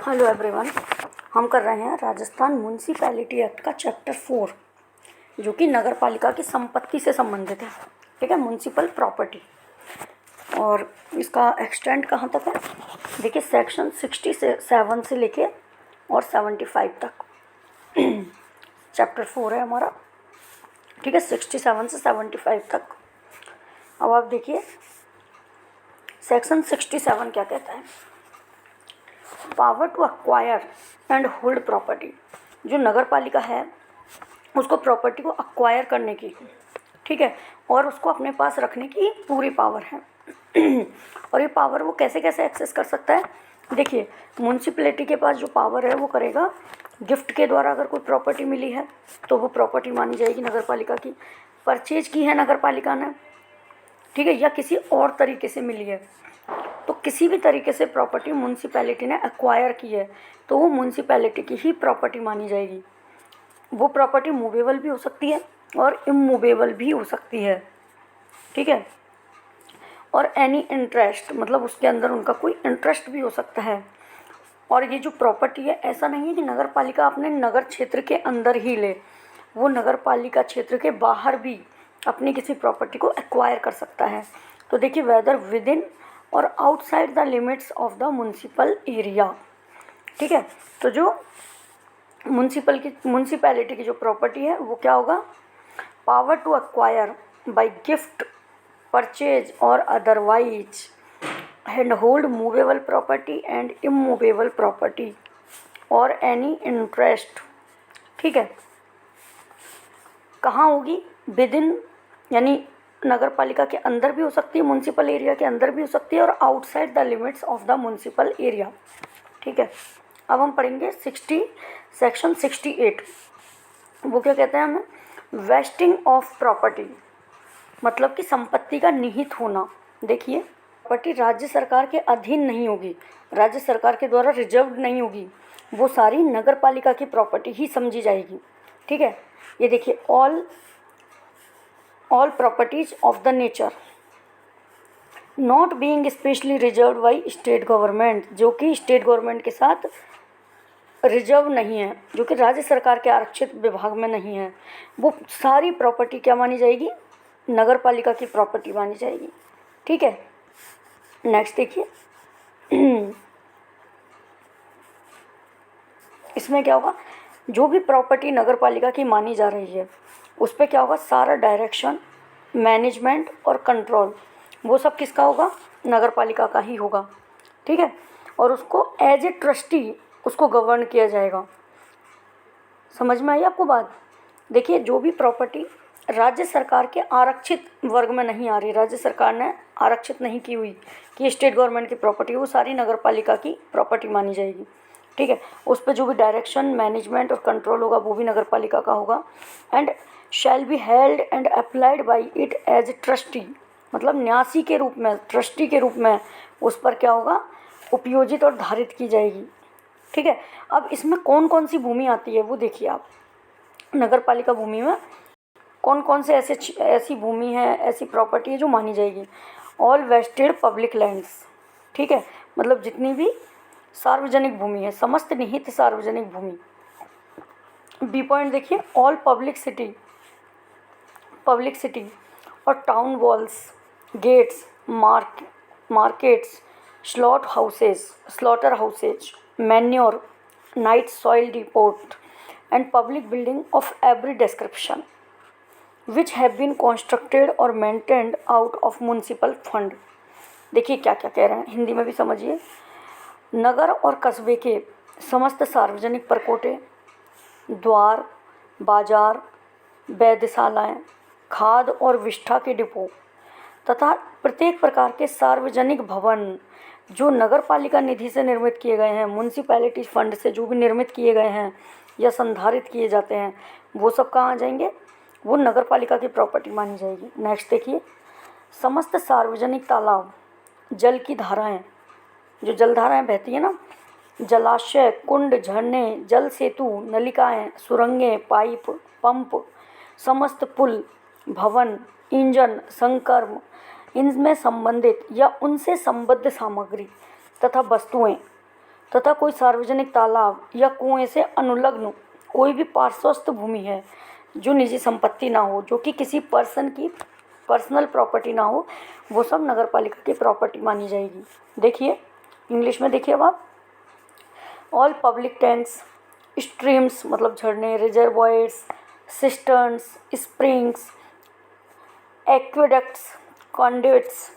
Hello everyone. हम कर रहे हैं राजस्थान म्यूनिसिपैलिटी एक्ट का चैप्टर 4 जो कि नगर पालिका की संपत्ति से संबंधित है। ठीक है, म्यूनिसिपल प्रॉपर्टी। और इसका एक्सटेंड कहाँ तक है देखिए, सेक्शन 67 से लेके और 75 तक चैप्टर 4 है हमारा। ठीक है, 67 से 75 तक। अब आप देखिए सेक्शन 67 क्या कहता है। Power to acquire and hold property. जो नगर पालिका है उसको प्रॉपर्टी को अक्वायर करने की, ठीक है, और उसको अपने पास रखने की पूरी पावर है। और ये पावर वो कैसे कैसे एक्सेस कर सकता है। देखिए, म्यूनिसिपैलिटी के पास जो पावर है वो करेगा गिफ्ट के द्वारा। अगर कोई प्रॉपर्टी मिली है तो वो प्रॉपर्टी मानी जाएगी नगर पालिका की। परचेज की है नगर पालिका ने, ठीक है, या किसी और तरीके से मिली है, तो किसी भी तरीके से प्रॉपर्टी म्यूनिसिपैलिटी ने एक्वायर की है तो वो म्यूनिसिपैलिटी की ही प्रॉपर्टी मानी जाएगी। वो प्रॉपर्टी मूवेबल भी हो सकती है और इमूवेबल भी हो सकती है, ठीक है। और एनी इंटरेस्ट, मतलब उसके अंदर उनका कोई इंटरेस्ट भी हो सकता है। और ये जो प्रॉपर्टी है, ऐसा नहीं है कि नगर पालिका अपने नगर क्षेत्र के अंदर ही ले, वो नगर पालिका क्षेत्र के बाहर भी अपनी किसी प्रॉपर्टी को एक्वायर कर सकता है। तो देखिए, वेदर विद इन और outside the limits of the municipal area, ठीक है। तो जो म्यूनिसिपैलिटी की जो प्रॉपर्टी है वो क्या होगा, power to acquire by gift, purchase और otherwise and hold movable property and immovable property और एनी इंटरेस्ट, ठीक है। कहाँ होगी, विद इन यानी नगर पालिका के अंदर भी हो सकती है, म्यूनिसिपल एरिया के अंदर भी हो सकती है, और outside the limits of the municipal area, ठीक है। अब हम पढ़ेंगे सेक्शन 68। वो क्या कहते हैं हमें, वेस्टिंग ऑफ प्रॉपर्टी, मतलब कि संपत्ति का निहित होना। देखिए, प्रॉपर्टी राज्य सरकार के अधीन नहीं होगी, राज्य सरकार के द्वारा रिजर्व नहीं होगी, वो सारी नगर पालिका की प्रॉपर्टी ही समझी जाएगी, ठीक है। ये देखिए, all properties of the nature not being specially reserved by state government, जो कि स्टेट गवर्नमेंट के साथ रिजर्व नहीं है, जो कि राज्य सरकार के आरक्षित विभाग में नहीं है, वो सारी प्रॉपर्टी क्या मानी जाएगी, नगर पालिका की प्रॉपर्टी मानी जाएगी, ठीक है। नेक्स्ट देखिए, इसमें क्या होगा, जो भी प्रॉपर्टी नगर पालिका की मानी जा रही है उस पर क्या होगा, सारा डायरेक्शन, मैनेजमेंट और कंट्रोल वो सब किसका होगा, नगर पालिका का ही होगा, ठीक है। और उसको एज ए ट्रस्टी उसको गवर्न किया जाएगा। समझ में आई आपको बात। देखिए, जो भी प्रॉपर्टी राज्य सरकार के आरक्षित वर्ग में नहीं आ रही, राज्य सरकार ने आरक्षित नहीं की हुई कि स्टेट गवर्नमेंट की प्रॉपर्टी, वो सारी नगर पालिका की प्रॉपर्टी मानी जाएगी, ठीक है। उस पर जो भी डायरेक्शन, मैनेजमेंट और कंट्रोल होगा वो भी नगर पालिका का होगा। And shall be held and applied by it as trustee, मतलब न्यासी के रूप में, ट्रस्टी के रूप में उस पर क्या होगा, उपयोजित और धारित की जाएगी, ठीक है। अब इसमें कौन कौन सी भूमि आती है वो देखिए आप। नगर पालिका भूमि में कौन कौन से ऐसी भूमि है, ऐसी प्रॉपर्टी है जो मानी जाएगी। ऑल वेस्टेड पब्लिक लैंड्स, ठीक है, मतलब जितनी भी सार्वजनिक भूमि है, समस्त निहित सार्वजनिक भूमि। बी पॉइंट देखिए, ऑल पब्लिक सिटी और town walls, gates, markets, slaughter houses, manure, night soil depot and public building of every description which have been constructed और maintained out of municipal fund. देखिए क्या क्या कह रहे हैं, हिंदी में भी समझिए। नगर और कस्बे के समस्त सार्वजनिक परकोटे, द्वार, बाजार, वैधशालाएँ, खाद और विष्ठा के डिपो तथा प्रत्येक प्रकार के सार्वजनिक भवन जो नगर पालिका निधि से निर्मित किए गए हैं, म्यूनिसिपैलिटी फंड से जो भी निर्मित किए गए हैं या संधारित किए जाते हैं, वो सब कहाँ आ जाएंगे, वो नगर पालिका की प्रॉपर्टी मानी जाएगी। नेक्स्ट देखिए, समस्त सार्वजनिक तालाब, जल की धाराएं, जो जलधाराएं बहती है ना, जलाशय, कुंड, झरने, जल सेतु, नलिकाएं, सुरंगें, पाइप, पंप, समस्त पुल, भवन, इंजन, संकर्म, इनमें संबंधित या उनसे संबद्ध सामग्री तथा वस्तुएं तथा कोई सार्वजनिक तालाब या कुएं से अनुलग्न कोई भी पार्श्वस्थ भूमि है जो निजी संपत्ति ना हो, जो कि किसी पर्सन की पर्सनल प्रॉपर्टी ना हो, वो सब नगर पालिका की प्रॉपर्टी मानी जाएगी। देखिए इंग्लिश में देखिए अब आप, ऑल पब्लिक टैंक्स, स्ट्रीम्स मतलब झरने, reservoirs, cisterns, springs, aqueducts, conduits,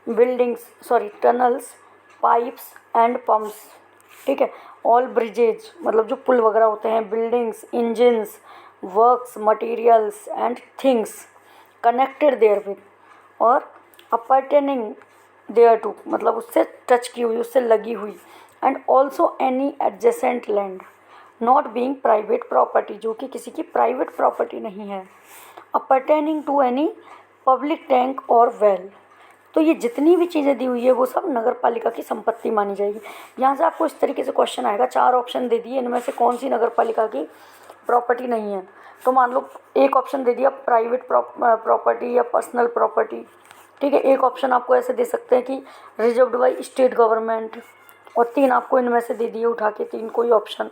tunnels, pipes and pumps, ठीक है। ऑल ब्रिजेज मतलब जो पुल वगैरह होते हैं, buildings, engines, works, materials and things connected there with or appertaining there to मतलब उससे टच की हुई, उससे लगी हुई, and also any adjacent land not being private property, जो कि किसी की प्राइवेट प्रॉपर्टी नहीं है, अपर्टेनिंग टू एनी पब्लिक टैंक और वेल। तो ये जितनी भी चीज़ें दी हुई है वो सब नगर पालिका की संपत्ति मानी जाएगी। यहाँ से आपको इस तरीके से क्वेश्चन आएगा, 4 ऑप्शन दे दिए, इनमें से कौन सी नगर पालिका की प्रॉपर्टी नहीं है। तो मान लो एक ऑप्शन दे दिया प्राइवेट प्रॉपर्टी या पर्सनल प्रॉपर्टी, ठीक है। एक ऑप्शन आपको ऐसे दे सकते हैं कि रिजर्व्ड बाई स्टेट गवर्नमेंट, और 3 आपको इनमें से दे दिए उठा के 3 कोई ऑप्शन,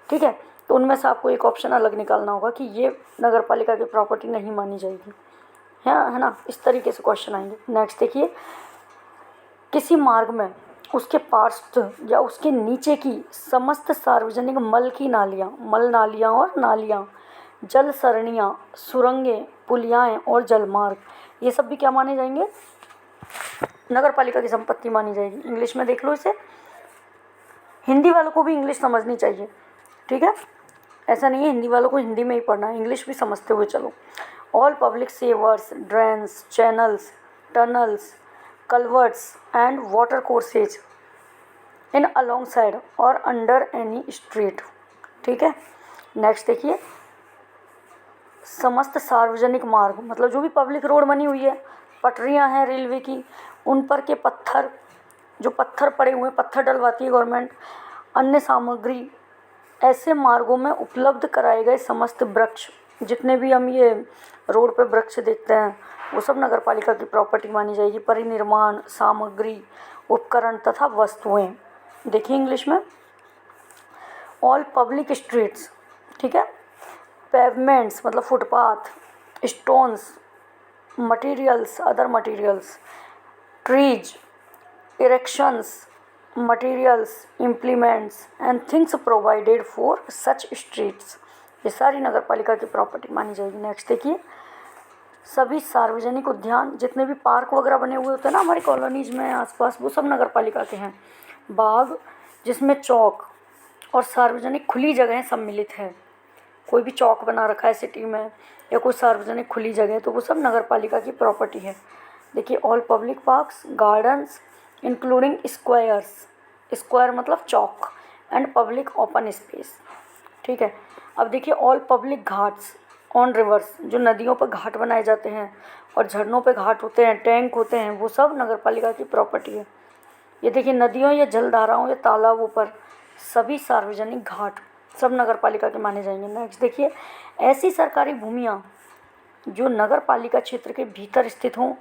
ठीक है। तो उनमें से आपको एक ऑप्शन अलग निकालना होगा कि ये नगर पालिका की प्रॉपर्टी नहीं मानी जाएगी, है ना। इस तरीके से क्वेश्चन आएंगे। नेक्स्ट देखिए, किसी मार्ग में उसके पार्श्व या उसके नीचे की समस्त सार्वजनिक मल की नालियाँ, मल नालियाँ और नालियाँ, जल सरणियाँ, सुरंगें, पुलियाएँ और जलमार्ग, ये सब भी क्या माने जाएंगे, नगर पालिका की संपत्ति मानी जाएगी। इंग्लिश में देख लो इसे, हिंदी वालों को भी इंग्लिश समझनी चाहिए, ठीक है। ऐसा नहीं है हिंदी वालों को हिंदी में ही पढ़ना है, इंग्लिश भी समझते हुए चलो। All public sewers, drains, channels, tunnels, culverts and water courses in along side और अंडर एनी स्ट्रीट, ठीक है। नेक्स्ट देखिए, समस्त सार्वजनिक मार्ग मतलब जो भी पब्लिक रोड बनी हुई है, पटरियां हैं रेलवे की, उन पर के पत्थर, जो पत्थर पड़े हुए, पत्थर डलवाती है गवर्नमेंट, अन्य सामग्री, ऐसे मार्गों में उपलब्ध कराए गए समस्त वृक्ष, जितने भी हम ये रोड पे वृक्ष देखते हैं वो सब नगर पालिका की प्रॉपर्टी मानी जाएगी। परिनिर्माण सामग्री, उपकरण तथा वस्तुएं। देखिए इंग्लिश में, ऑल पब्लिक स्ट्रीट्स, ठीक है, पेवमेंट्स मतलब footpath, stones, materials, other materials, trees, erections, materials, implements and things provided for such streets, ये सारी नगर पालिका की प्रॉपर्टी मानी जाएगी। नेक्स्ट देखिए, सभी सार्वजनिक उद्यान, जितने भी पार्क वगैरह बने हुए होते हैं ना हमारी कॉलोनीज में आसपास, वो सब नगर पालिका के हैं। बाग जिसमें चौक और सार्वजनिक खुली जगहें सम्मिलित हैं, कोई भी चौक बना रखा है सिटी में या कोई सार्वजनिक खुली जगह, तो वो सब नगर पालिका की प्रॉपर्टी है। देखिए, all public parks, gardens including squares, square मतलब चौक, एंड पब्लिक ओपन स्पेस, ठीक है। अब देखिए, all public Ghats on reverse, जो नदियों पर घाट बनाए जाते हैं और झरनों पे घाट होते हैं, टैंक होते हैं, वो सब नगर पालिका की प्रॉपर्टी है। ये देखिए, नदियों या जलधाराओं या तालाबों पर सभी सार्वजनिक घाट सब नगर पालिका के माने जाएंगे। नेक्स्ट देखिए, ऐसी सरकारी भूमियाँ जो नगर पालिका क्षेत्र के भीतर स्थित हों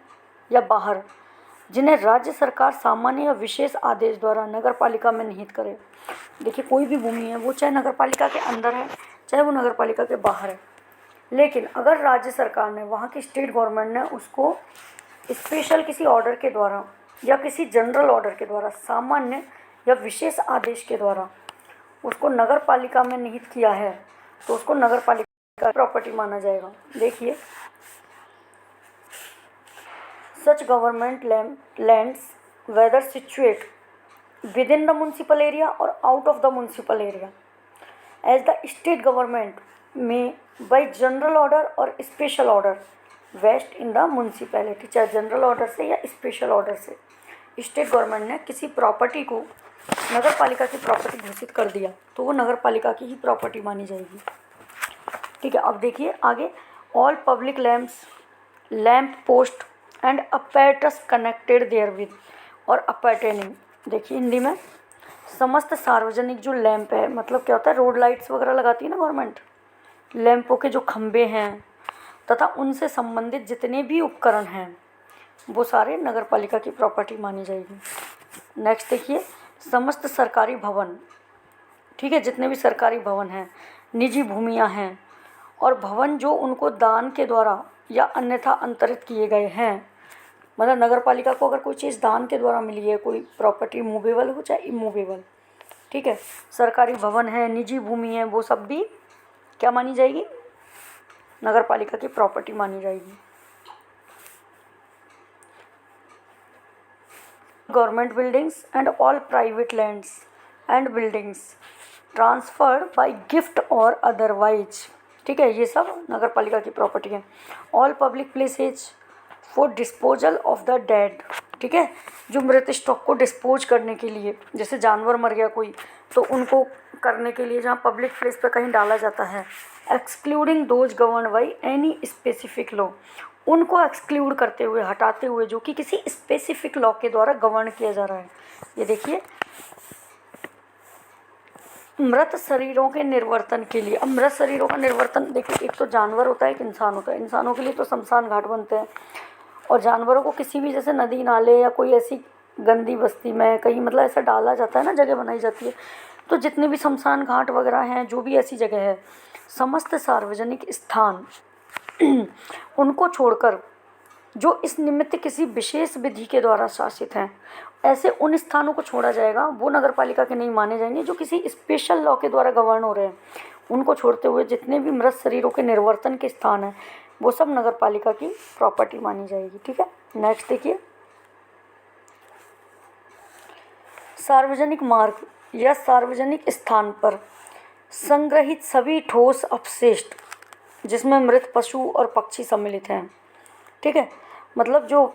या बाहर, जिन्हें राज्य सरकार सामान्य या विशेष आदेश द्वारा नगर पालिका में निहित करे। देखिए, कोई भी भूमि है वो चाहे नगर पालिका के अंदर है चाहे वो नगर पालिका के बाहर है, लेकिन अगर राज्य सरकार ने, वहाँ की स्टेट गवर्नमेंट ने उसको स्पेशल किसी ऑर्डर के द्वारा या किसी जनरल ऑर्डर के द्वारा, सामान्य या विशेष आदेश के द्वारा उसको नगर पालिका में निहित किया है, तो उसको नगर पालिका प्रॉपर्टी माना जाएगा। देखिए, such government lands whether situate within the municipal area or out of the municipal area, as the state government may by general order or special order vest in the municipality, चाहे general order से या special order से state government ने किसी property को नगर पालिका की property घोषित कर दिया, तो वो नगर पालिका की ही प्रॉपर्टी मानी जाएगी, ठीक है। अब देखिए आगे, all public lamp post and apparatus connected there with or appertaining. देखिए हिंदी में, समस्त सार्वजनिक जो लैंप है, मतलब क्या होता है, रोड लाइट्स वगैरह लगाती है ना गवर्नमेंट, लैंपों के जो खंभे हैं तथा उनसे संबंधित जितने भी उपकरण हैं वो सारे नगर पालिका की प्रॉपर्टी मानी जाएगी। नेक्स्ट देखिए, समस्त सरकारी भवन, ठीक है, जितने भी सरकारी भवन हैं, निजी भूमियां हैं और भवन जो उनको दान के द्वारा या अन्यथा अंतरित किए गए हैं, मतलब नगर पालिका को अगर कोई चीज़ दान के द्वारा मिली है, कोई प्रॉपर्टी मूवेबल हो चाहे इमूवेबल, ठीक है, सरकारी भवन है, निजी भूमि है, वो सब भी क्या मानी जाएगी, नगर पालिका की प्रॉपर्टी मानी जाएगी। Government buildings and all private lands and buildings transferred by gift और अदरवाइज, ठीक है, ये सब नगर पालिका की प्रॉपर्टी है। All public places for disposal of the dead, ठीक है, जो मृत स्टॉक को डिस्पोज करने के लिए, जैसे जानवर मर गया कोई तो उनको करने के लिए जहाँ पब्लिक प्लेस पर कहीं डाला जाता है। Excluding those govern by any specific law, उनको एक्सक्लूड करते हुए, हटाते हुए, जो कि किसी स्पेसिफिक लॉ के द्वारा गवर्न किया जा रहा है। ये देखिए, मृत शरीरों के निर्वर्तन के लिए। अब मृत शरीरों का निर्वर्तन देखिए, एक तो जानवर होता है, एक इंसान होता है। इंसानों के लिए तो शमशान घाट बनते हैं और जानवरों को किसी भी जैसे नदी नाले या कोई ऐसी गंदी बस्ती में कहीं मतलब ऐसा डाला जाता है ना, जगह बनाई जाती है, तो जितने भी शमशान घाट वगैरह हैं, जो भी ऐसी जगह है, समस्त सार्वजनिक स्थान उनको छोड़कर जो इस निमित्त किसी विशेष विधि के द्वारा शासित हैं, ऐसे उन स्थानों को छोड़ा जाएगा, वो नगर पालिका के नहीं माने जाएंगे। जो किसी स्पेशल लॉ के द्वारा गवर्न हो रहे हैं, उनको छोड़ते हुए जितने भी मृत शरीरों के निर्वर्तन के स्थान हैं, वो सब नगर पालिका की प्रॉपर्टी मानी जाएगी, ठीक है। नेक्स्ट देखिए, सार्वजनिक मार्ग या सार्वजनिक स्थान पर संग्रहित सभी ठोस अपशिष्ट जिसमें मृत पशु और पक्षी सम्मिलित हैं, ठीक है, मतलब जो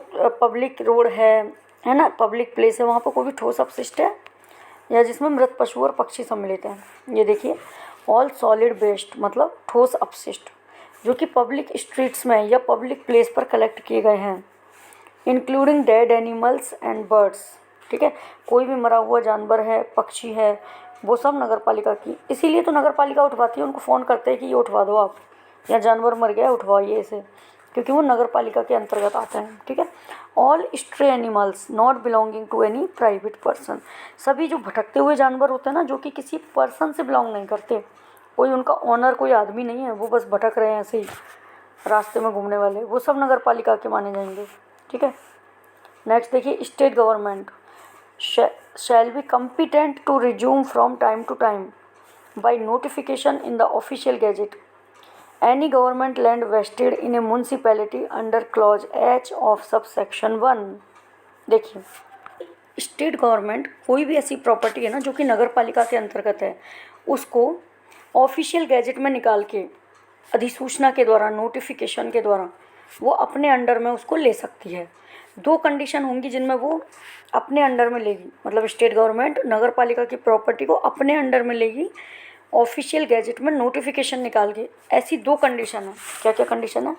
पब्लिक रोड है ना, पब्लिक प्लेस है, वहाँ पर कोई भी ठोस अपशिष्ट है या जिसमें मृत पशु और पक्षी सम्मिलित हैं। ये देखिए, ऑल सॉलिड वेस्ट मतलब ठोस अपशिष्ट जो कि पब्लिक स्ट्रीट्स में या पब्लिक प्लेस पर कलेक्ट किए गए हैं, including dead animals and birds, ठीक है, कोई भी मरा हुआ जानवर है, पक्षी है, वो सब नगर पालिका की, इसीलिए तो नगर पालिका उठवाती है, उनको फ़ोन करते हैं कि ये उठवा दो आप, या जानवर मर गया उठवाइए इसे, क्योंकि वो नगर पालिका के अंतर्गत आते हैं, ठीक है। All stray animals not belonging to any private person, सभी जो भटकते हुए जानवर होते हैं ना, जो कि किसी पर्सन से बिलोंग नहीं करते, कोई उनका ऑनर कोई आदमी नहीं है, वो बस भटक रहे हैं ऐसे ही रास्ते में घूमने वाले, वो सब नगर पालिका के माने जाएंगे, ठीक है। नेक्स्ट देखिए, state government shall be competent to resume from time to time by notification in the official gazette any government land vested in a municipality under clause H of subsection 1। देखिए, स्टेट गवर्नमेंट कोई भी ऐसी property है ना जो कि नगर पालिका के अंतर्गत है, उसको ऑफिशियल गैजेट में निकाल के अधिसूचना के द्वारा, नोटिफिकेशन के द्वारा वो अपने अंडर में उसको ले सकती है। दो कंडीशन होंगी जिनमें वो अपने अंडर में लेगी, मतलब स्टेट गवर्नमेंट नगर पालिका की प्रॉपर्टी को अपने अंडर में लेगी ऑफिशियल गैजेट में नोटिफिकेशन निकाल के। ऐसी दो कंडीशन है। क्या क्या कंडीशन है?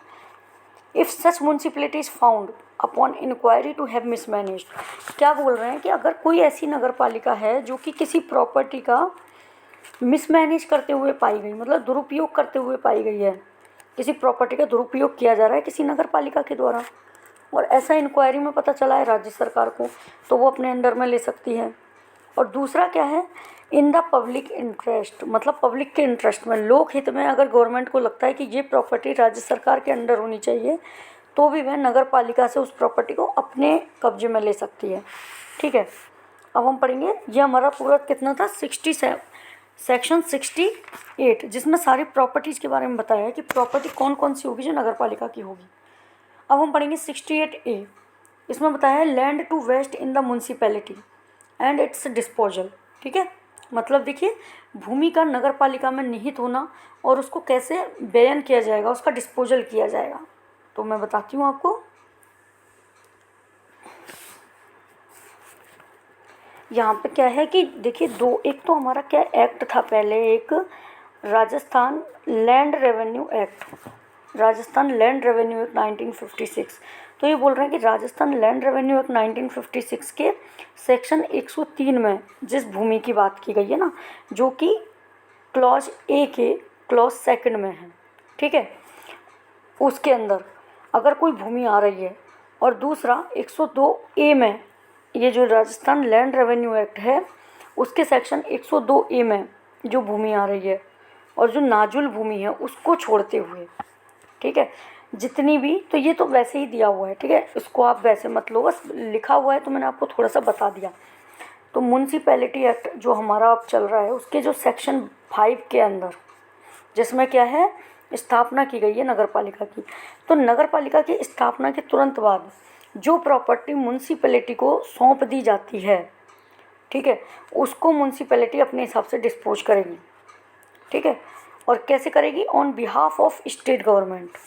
If such municipality is found upon inquiry to have mismanaged, क्या बोल रहे हैं कि अगर कोई ऐसी नगर पालिका है जो कि किसी प्रॉपर्टी का मिसमैनेज करते हुए पाई गई, मतलब दुरुपयोग करते हुए पाई गई है, किसी प्रॉपर्टी का दुरुपयोग किया जा रहा है किसी नगर पालिका के द्वारा, और ऐसा इंक्वायरी में पता चला है राज्य सरकार को, तो वो अपने अंडर में ले सकती है। और दूसरा क्या है? इन द पब्लिक इंटरेस्ट, मतलब पब्लिक के इंटरेस्ट में, लोक हित में अगर गवर्नमेंट को लगता है कि ये प्रॉपर्टी राज्य सरकार के अंडर होनी चाहिए, तो भी वह नगर पालिका से उस प्रॉपर्टी को अपने कब्जे में ले सकती है, ठीक है। अब हम पढ़ेंगे, ये हमारा पूरा कितना था, सेक्शन 68, जिसमें सारी प्रॉपर्टीज़ के बारे में बताया है कि प्रॉपर्टी कौन कौन सी होगी जो नगर पालिका की होगी। अब हम पढ़ेंगे 68A, इसमें बताया है land to vest in the municipality and its disposal, ठीक है। मतलब देखिए, भूमि का नगर पालिका में निहित होना और उसको कैसे व्ययन किया जाएगा, उसका डिस्पोजल किया जाएगा, तो मैं बताती हूँ आपको। यहाँ पे क्या है कि देखिए, एक तो हमारा क्या एक्ट था पहले, एक Rajasthan land revenue act, Rajasthan land revenue act 1956। तो ये बोल रहे हैं कि राजस्थान लैंड रेवेन्यू एक्ट 1956 के सेक्शन 103 में जिस भूमि की बात की गई है ना, जो कि क्लॉज ए के क्लॉज सेकंड में है, ठीक है, उसके अंदर अगर कोई भूमि आ रही है और दूसरा 102A में ये जो राजस्थान लैंड रेवेन्यू एक्ट है उसके सेक्शन 102A में जो भूमि आ रही है और जो नाजुल भूमि है उसको छोड़ते हुए, ठीक है, जितनी भी, तो ये तो वैसे ही दिया हुआ है, ठीक है, इसको आप वैसे मत लो, बस लिखा हुआ है तो मैंने आपको थोड़ा सा बता दिया। तो म्यूनसिपैलिटी एक्ट जो हमारा अब चल रहा है उसके जो सेक्शन 5 के अंदर, जिसमें क्या है, स्थापना की गई है नगर पालिका की, तो नगर पालिका की स्थापना के तुरंत बाद जो प्रॉपर्टी म्यूनसिपैलिटी को सौंप दी जाती है, ठीक है, उसको म्यूनसिपैलिटी अपने हिसाब से डिस्पोज करेगी, ठीक है, और कैसे करेगी, on behalf of state government,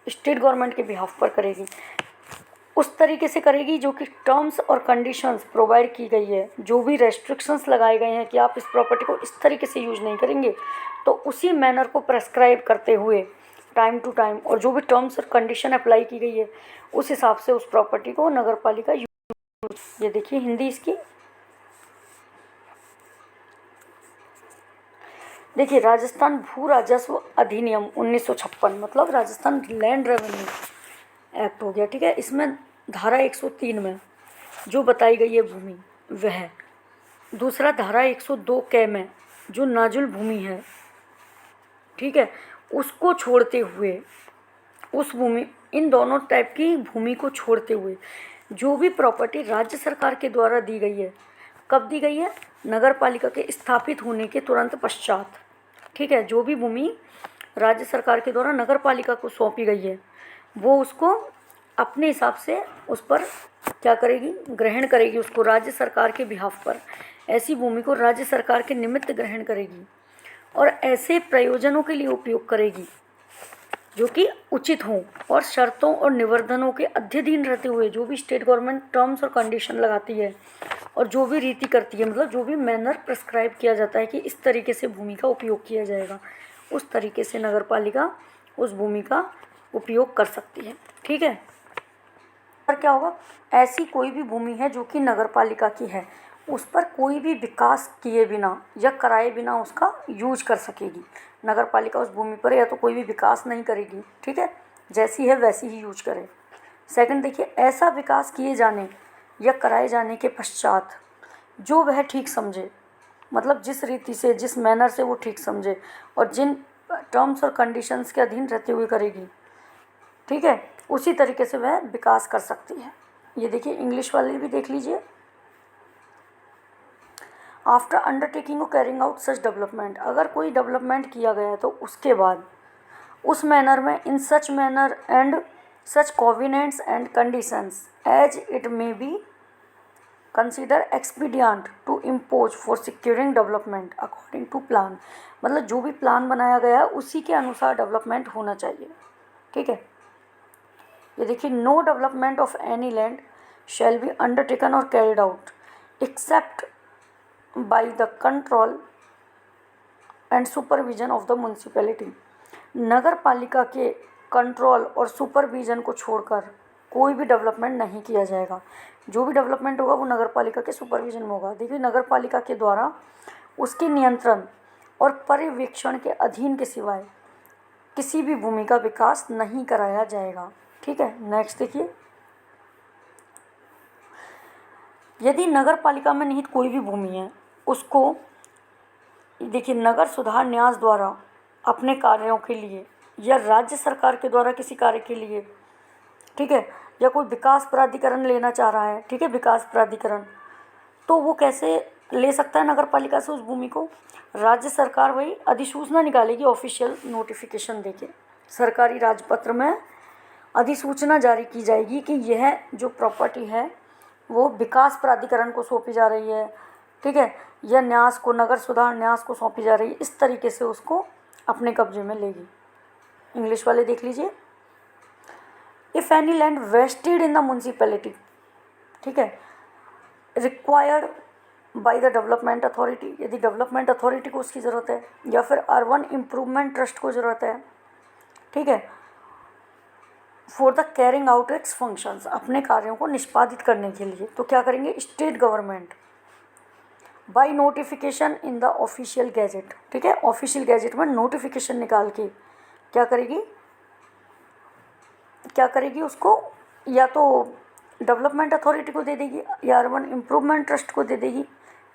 state government के बिहाफ पर करेगी, उस तरीके से करेगी जो कि टर्म्स और कंडीशंस प्रोवाइड की गई है, जो भी रेस्ट्रिक्शंस लगाए गए हैं कि आप इस प्रॉपर्टी को इस तरीके से यूज नहीं करेंगे, तो उसी मैनर को प्रेस्क्राइब करते हुए टाइम टू टाइम, और जो भी टर्म्स और कंडीशन अप्लाई की गई है उस हिसाब से उस प्रॉपर्टी को नगर पालिका यूज। ये देखिए हिंदी इसकी, देखिए राजस्थान भू राजस्व अधिनियम 1956, मतलब राजस्थान लैंड रेवेन्यू एक्ट हो गया, ठीक है। इसमें धारा 103 में जो बताई गई है भूमि वह, दूसरा धारा 102 के में जो नाजुल भूमि है, ठीक है, उसको छोड़ते हुए, उस भूमि, इन दोनों टाइप की भूमि को छोड़ते हुए जो भी प्रॉपर्टी राज्य सरकार के द्वारा दी गई है, कब दी गई है, नगर पालिका के स्थापित होने के तुरंत पश्चात, ठीक है, जो भी भूमि राज्य सरकार के द्वारा नगर पालिका को सौंपी गई है वो उसको अपने हिसाब से उस पर क्या करेगी, ग्रहण करेगी, उसको राज्य सरकार के बिहाफ पर ऐसी भूमि को राज्य सरकार के निमित्त ग्रहण करेगी और ऐसे प्रयोजनों के लिए उपयोग करेगी जो कि उचित हों और शर्तों और निबंधनों के अध्ययन रहते हुए, जो भी स्टेट गवर्नमेंट टर्म्स और कंडीशन लगाती है और जो भी रीति करती है, मतलब जो भी मैनर प्रेस्क्राइब किया जाता है कि इस तरीके से भूमि का उपयोग किया जाएगा, उस तरीके से नगर पालिका उस भूमि का उपयोग कर सकती है, ठीक है। पर क्या होगा, ऐसी कोई भी भूमि है जो कि नगर पालिका की है, उस पर कोई भी विकास किए बिना या कराए बिना उसका यूज कर सकेगी नगर पालिका। उस भूमि पर या तो कोई भी विकास नहीं करेगी, ठीक है, जैसी है वैसी ही यूज करे। सेकंड देखिए, ऐसा विकास किए जाने या कराए जाने के पश्चात जो वह ठीक समझे, मतलब जिस रीति से, जिस मैनर से वो ठीक समझे और जिन टर्म्स और कंडीशंस के अधीन रहते हुए करेगी, ठीक है, उसी तरीके से वह विकास कर सकती है। ये देखिए इंग्लिश वाले भी देख लीजिए, आफ्टर अंडरटेकिंग और कैरिंग आउट सच डेवलपमेंट, अगर कोई डेवलपमेंट किया गया है तो उसके बाद उस मैनर में, in such manner and such covenants and conditions as it may be consider expedient to impose for securing development according to plan, मतलब जो भी प्लान बनाया गया है उसी के अनुसार डेवलपमेंट होना चाहिए, ठीक है। ये देखिए, no development of any land shall be undertaken और carried out except by the control and supervision of the municipality, नगर पालिका के कंट्रोल और सुपरविजन को छोड़कर कोई भी डेवलपमेंट नहीं किया जाएगा। जो भी डेवलपमेंट होगा वो नगर पालिका के सुपरविजन में होगा। देखिए, नगर पालिका के द्वारा उसके नियंत्रण और पर्यवेक्षण के अधीन के सिवाय किसी भी भूमि का विकास नहीं कराया जाएगा, ठीक है। नेक्स्ट देखिए, यदि नगर पालिका में निहित कोई भी भूमि है उसको, देखिए, नगर सुधार न्यास द्वारा अपने कार्यों के लिए या राज्य सरकार के द्वारा किसी कार्य के लिए, ठीक है, या कोई विकास प्राधिकरण लेना चाह रहा है, ठीक है, विकास प्राधिकरण, तो वो कैसे ले सकता है नगर पालिका से उस भूमि को, राज्य सरकार वही अधिसूचना निकालेगी, ऑफिशियल नोटिफिकेशन देके सरकारी राजपत्र में अधिसूचना जारी की जाएगी कि यह जो प्रॉपर्टी है वो विकास प्राधिकरण को सौंपी जा रही है, ठीक है, या न्यास को, नगर सुधार न्यास को सौंपी जा रही है, इस तरीके से उसको अपने कब्जे में लेगी। इंग्लिश वाले देख लीजिए, if any land vested in the municipality, ठीक है, required by the development authority, यदि डेवलपमेंट अथॉरिटी को उसकी ज़रूरत है या फिर अर्बन इम्प्रूवमेंट ट्रस्ट को ज़रूरत है, ठीक है, for the carrying out it's functions, अपने कार्यों को निष्पादित करने के लिए, तो क्या करेंगे, state government by notification in the official gazette, ठीक है, ऑफिशियल गैजेट में नोटिफिकेशन निकाल के क्या करेगी उसको, या तो डेवलपमेंट अथॉरिटी को दे देगी या अर्बन इम्प्रूवमेंट ट्रस्ट को दे देगी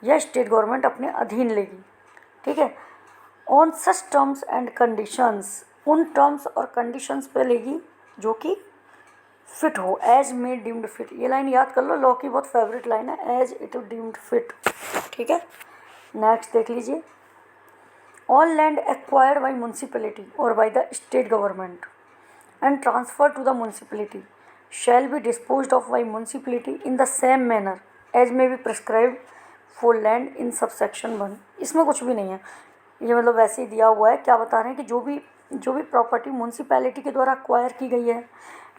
या स्टेट गवर्नमेंट अपने अधीन लेगी। ठीक है, on such terms and conditions, उन टर्म्स और कंडीशंस पे लेगी जो कि फिट हो, एज मे डीम्ड फिट। ये लाइन याद कर लो, लॉ की बहुत फेवरेट लाइन है, एज इट डीम्ड फिट। ठीक है, नेक्स्ट देख लीजिए, all land acquired by municipality और by the state government and transferred to the municipality shall be disposed of by municipality in the same manner as may be prescribed for land in subsection 1। इसमें कुछ भी नहीं है, ये मतलब वैसे ही दिया हुआ है। क्या बता रहे हैं कि जो भी प्रॉपर्टी म्यूनसिपैलिटी के द्वारा अक्वायर की गई है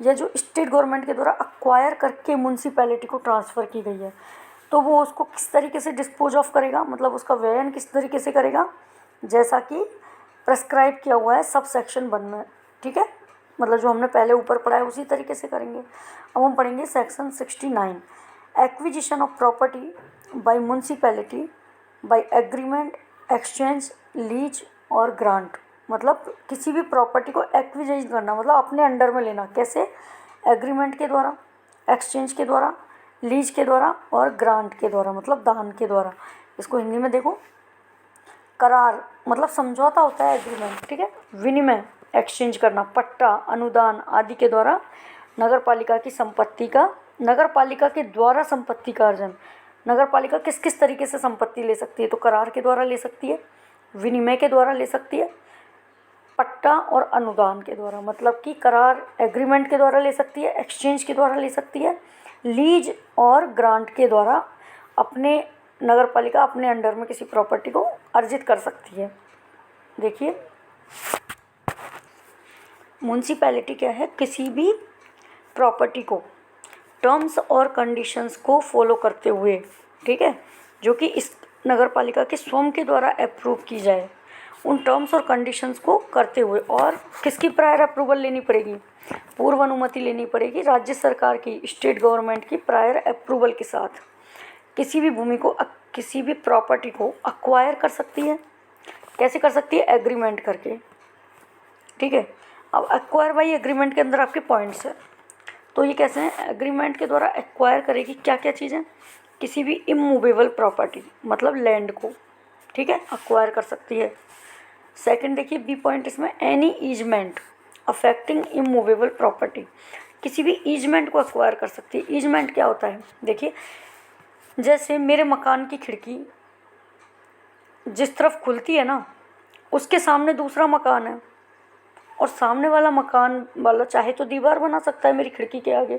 या जो स्टेट गवर्नमेंट के द्वारा अक्वायर करके म्यूनसिपैलिटी को ट्रांसफ़र की गई है, तो वो उसको किस तरीके से डिस्पोज ऑफ करेगा, मतलब उसका व्ययन किस तरीके से करेगा, जैसा कि प्रेस्क्राइब किया हुआ है सब सेक्शन 1 में। ठीक है, मतलब जो हमने पहले ऊपर पढ़ा है उसी तरीके से करेंगे। अब हम पढ़ेंगे section 69, acquisition of property bye municipality by agreement, exchange, lease और ग्रांट। मतलब किसी भी प्रॉपर्टी को एक्विजाइज करना, मतलब अपने अंडर में लेना। कैसे? एग्रीमेंट के द्वारा, एक्सचेंज के द्वारा, लीज के द्वारा और ग्रांट के द्वारा, मतलब दान के द्वारा। इसको हिंदी में देखो, करार मतलब समझौता होता है एग्रीमेंट। ठीक है, विनिमय, एक्सचेंज करना, पट्टा, अनुदान आदि के द्वारा नगर पालिका की संपत्ति का, नगर पालिका के द्वारा संपत्ति का अर्जन। नगर पालिका किस किस तरीके से संपत्ति ले सकती है? तो करार के द्वारा ले सकती है, विनिमय के द्वारा ले सकती है, पट्टा और अनुदान के द्वारा। मतलब कि करार एग्रीमेंट के द्वारा ले सकती है, एक्सचेंज के द्वारा ले सकती है, लीज और ग्रांट के द्वारा अपने नगर पालिका अपने अंडर में किसी प्रॉपर्टी को अर्जित कर सकती है। देखिए, म्यूनसिपैलिटी क्या है? किसी भी प्रॉपर्टी को टर्म्स और कंडीशंस को फॉलो करते हुए, ठीक है, जो कि इस नगर पालिका के स्वयं के द्वारा अप्रूव की जाए, उन टर्म्स और कंडीशंस को करते हुए। और किसकी प्रायर अप्रूवल लेनी पड़ेगी? पूर्व अनुमति लेनी पड़ेगी राज्य सरकार की, स्टेट गवर्नमेंट की प्रायर अप्रूवल के साथ किसी भी भूमि को, किसी भी प्रॉपर्टी को अक्वायर कर सकती है। कैसे कर सकती है? एग्रीमेंट करके। ठीक है, अब एक्वायर बाई एग्रीमेंट के अंदर आपके पॉइंट्स हैं। तो ये कैसे हैं? एग्रीमेंट के द्वारा एक्वायर करेगी क्या क्या चीज़ें? किसी भी इमूवेबल प्रॉपर्टी, मतलब लैंड को, ठीक है, अक्वायर कर सकती है। सेकंड देखिए, बी पॉइंट इसमें, any easement affecting immovable property, किसी भी ईजमेंट को एक्वायर कर सकती है। ईजमेंट क्या होता है? देखिए, जैसे मेरे मकान की खिड़की जिस तरफ खुलती है ना, उसके सामने दूसरा मकान है और सामने वाला मकान वाला चाहे तो दीवार बना सकता है मेरी खिड़की के आगे,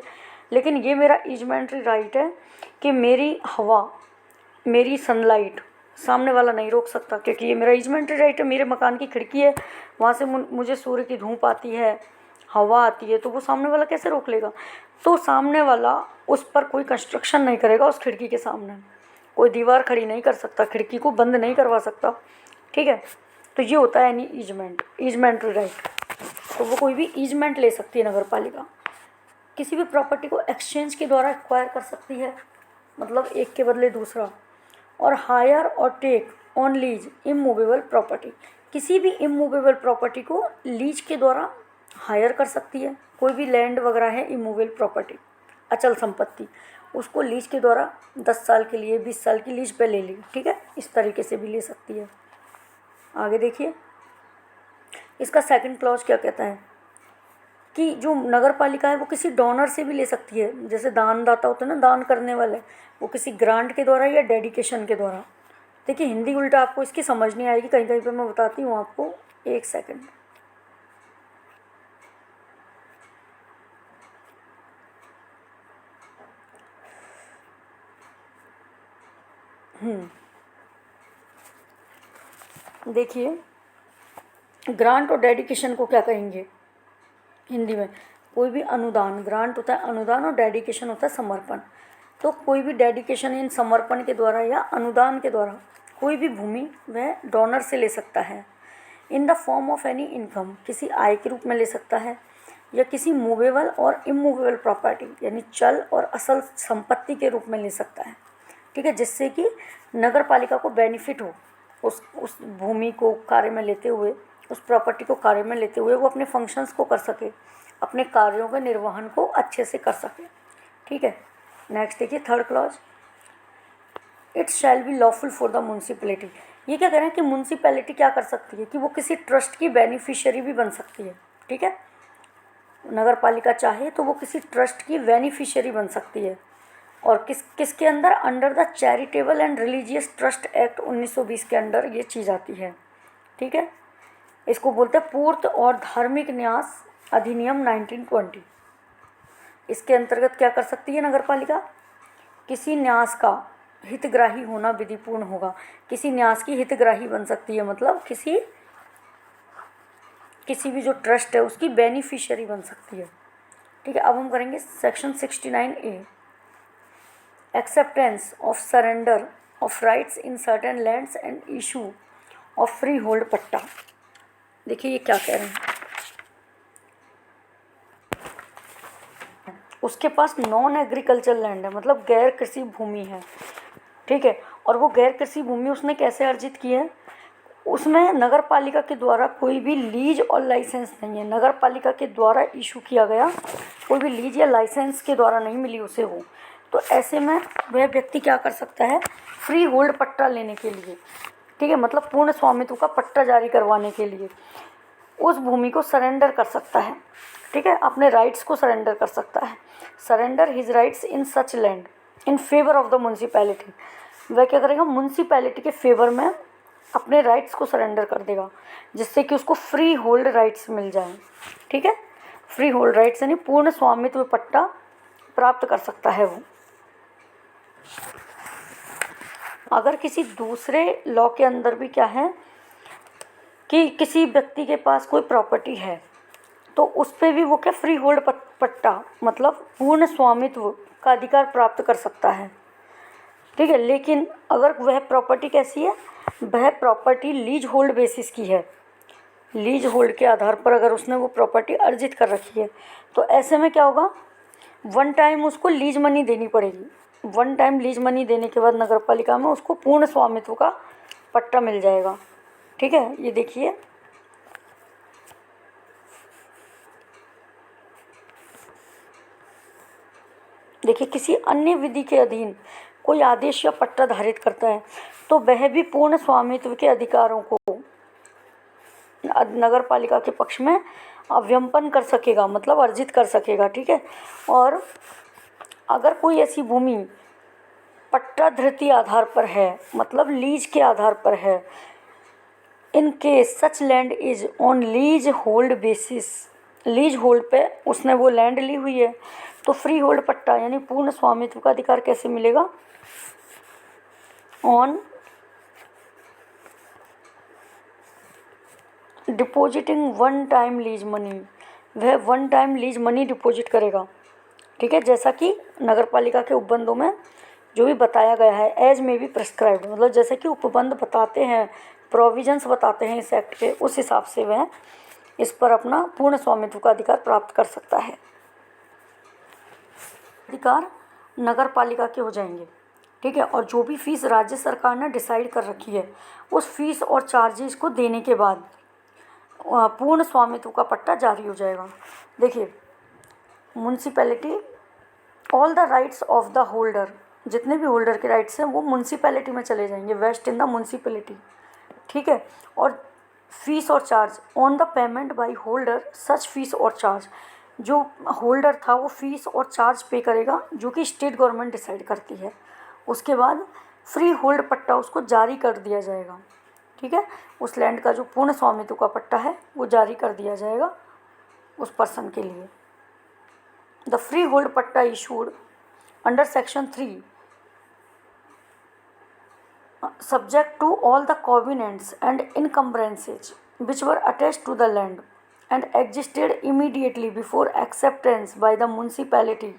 लेकिन ये मेरा ईजमेंट्री राइट है कि मेरी हवा, मेरी सनलाइट सामने वाला नहीं रोक सकता, क्योंकि ये मेरा ईजमेंट्री राइट है। मेरे मकान की खिड़की है, वहाँ से मुझे सूर्य की धूप आती है, हवा आती है, तो वो सामने वाला कैसे रोक लेगा? तो सामने वाला उस पर कोई कंस्ट्रक्शन नहीं करेगा, उस खिड़की के सामने कोई दीवार खड़ी नहीं कर सकता, खिड़की को बंद नहीं करवा सकता। ठीक है, तो ये होता है यानी ईजमेंट, ईजमेंट्री राइट। तो वो कोई भी ईजमेंट ले सकती है नगर पालिका। किसी भी प्रॉपर्टी को एक्सचेंज के द्वारा एक्वायर कर सकती है, मतलब एक के बदले दूसरा। और hire or take on lease immovable property, किसी भी इमूवेबल प्रॉपर्टी को लीज के द्वारा हायर कर सकती है। कोई भी लैंड वगैरह है इमूवेबल प्रॉपर्टी, अचल संपत्ति, उसको लीज के द्वारा 10 साल के लिए, 20 साल की लीज पे ले ली। ठीक है, इस तरीके से भी ले सकती है। आगे देखिए, इसका सेकंड क्लॉज क्या कहता है कि जो नगर पालिका है वो किसी डोनर से भी ले सकती है। जैसे दानदाता होते हैं ना, दान करने वाले, वो किसी ग्रांट के द्वारा या डेडिकेशन के द्वारा। देखिए, हिंदी उल्टा आपको इसकी समझ नहीं आएगी, कहीं कहीं पे मैं बताती हूँ आपको, एक सेकंड। देखिए, ग्रांट और डेडिकेशन को क्या कहेंगे हिंदी में? कोई भी अनुदान, ग्रांट होता है अनुदान और डेडिकेशन होता है समर्पण। तो कोई भी डेडिकेशन इन समर्पण के द्वारा या अनुदान के द्वारा कोई भी भूमि वह डोनर से ले सकता है। In the form of any income, किसी आय के रूप में ले सकता है, या किसी मूवेबल और इमूवेबल प्रॉपर्टी यानी चल और असल संपत्ति के रूप में ले सकता है। ठीक है, जिससे कि नगर पालिका को बेनिफिट हो, उस भूमि को कार्य में लेते हुए, उस प्रॉपर्टी को कार्य में लेते हुए वो अपने फंक्शंस को कर सके, अपने कार्यों के निर्वहन को अच्छे से कर सके। ठीक है। नेक्स्ट देखिए third clause, it shall be lawful for the municipality. ये क्या कह रहे हैं कि म्यूनसिपैलिटी क्या कर सकती है कि वो किसी ट्रस्ट की बेनिफिशियरी भी बन सकती है। ठीक है, नगर पालिका चाहे तो वो किसी ट्रस्ट की बेनिफिशियरी बन सकती है। और किसके अंदर, under the charitable and religious trust act 1920 के अंडर ये चीज़ आती है। ठीक है, इसको बोलते हैं पूर्त और धार्मिक न्यास अधिनियम 1920। इसके अंतर्गत क्या कर सकती है नगर पालिका, किसी न्यास का हितग्राही होना विधिपूर्ण होगा। किसी न्यास की हितग्राही बन सकती है, मतलब किसी भी जो ट्रस्ट है उसकी बेनिफिशियरी बन सकती है। ठीक है, अब हम करेंगे section 69A, acceptance of surrender of rights in certain lands and issue of free hold पट्टा। देखिए ये क्या कह रहे हैं, उसके पास नॉन एग्रीकल्चर लैंड है, मतलब गैर कृषि भूमि है। ठीक है, और वो गैर कृषि भूमि उसने कैसे अर्जित की है, उसमें नगर पालिका के द्वारा कोई भी लीज और लाइसेंस नहीं है, नगर पालिका के द्वारा इशू किया गया कोई भी लीज या लाइसेंस के द्वारा नहीं मिली उसे वो। तो ऐसे में वह व्यक्ति क्या कर सकता है, फ्री होल्ड पट्टा लेने के लिए, ठीक है, मतलब पूर्ण स्वामित्व का पट्टा जारी करवाने के लिए उस भूमि को सरेंडर कर सकता है। ठीक है, अपने राइट्स को सरेंडर कर सकता है। Surrender his rights in such land in favour of the municipality. वह क्या करेगा, म्यूनसिपैलिटी के फेवर में अपने राइट्स को सरेंडर कर देगा, जिससे कि उसको फ्री होल्ड राइट्स मिल जाए। ठीक है, फ्री होल्ड राइट्स यानी पूर्ण स्वामित्व पट्टा प्राप्त कर सकता है वो। अगर किसी दूसरे लॉ के अंदर भी क्या है कि किसी व्यक्ति के पास कोई प्रॉपर्टी है तो उस पर भी वो क्या फ्री होल्ड पट्टा मतलब पूर्ण स्वामित्व का अधिकार प्राप्त कर सकता है। ठीक है, लेकिन अगर वह प्रॉपर्टी कैसी है, वह प्रॉपर्टी लीज होल्ड बेसिस की है, लीज होल्ड के आधार पर अगर उसने वो प्रॉपर्टी अर्जित कर रखी है तो ऐसे में क्या होगा, वन टाइम उसको लीज मनी देनी पड़ेगी। वन टाइम लीज मनी देने के बाद नगर पालिका में उसको पूर्ण स्वामित्व का पट्टा मिल जाएगा। ठीक है, ये देखिए किसी अन्य विधि के अधीन कोई आदेश या पट्टा धारित करता है तो वह भी पूर्ण स्वामित्व के अधिकारों को नगर पालिका के पक्ष में अवलंबन कर सकेगा, मतलब अर्जित कर सकेगा। ठीक है, और अगर कोई ऐसी भूमि पट्टा धृति आधार पर है, मतलब लीज के आधार पर है, in case such land is on lease hold basis, lease hold पे उसने वो लैंड ली हुई है तो फ्री होल्ड पट्टा यानी पूर्ण स्वामित्व का अधिकार कैसे मिलेगा, on depositing one time lease money, वह one time lease money deposit करेगा। ठीक है, जैसा कि नगर पालिका के उपबंधों में जो भी बताया गया है, एज में भी प्रिस्क्राइब्ड, मतलब जैसे कि उपबंध बताते हैं, प्रोविजंस बताते हैं इस एक्ट के, उस हिसाब से वह इस पर अपना पूर्ण स्वामित्व का अधिकार प्राप्त कर सकता है। अधिकार नगर पालिका के हो जाएंगे। ठीक है, और जो भी फीस राज्य सरकार ने डिसाइड कर रखी है उस फीस और चार्जेस को देने के बाद पूर्ण स्वामित्व का पट्टा जारी हो जाएगा। देखिए, municipality all the rights of the holder, जितने भी होल्डर के राइट्स हैं वो म्यूनसिपैलिटी में चले जाएंगे, वेस्ट इन द म्यूनसिपैलिटी। ठीक है, और फीस और charge on the payment by holder such fees और चार्ज, जो होल्डर था वो फीस और चार्ज पे करेगा जो कि स्टेट गवर्नमेंट डिसाइड करती है। उसके बाद फ्री होल्ड पट्टा उसको जारी कर दिया जाएगा। ठीक है, उस लैंड का जो पूर्ण स्वामित्व का पट्टा है वो जारी कर दिया जाएगा उस पर्सन के लिए। द फ्री होल्ड पट्टा issued under section 3 subject to all the covenants and encumbrances which were attached to the land and existed immediately before acceptance by the municipality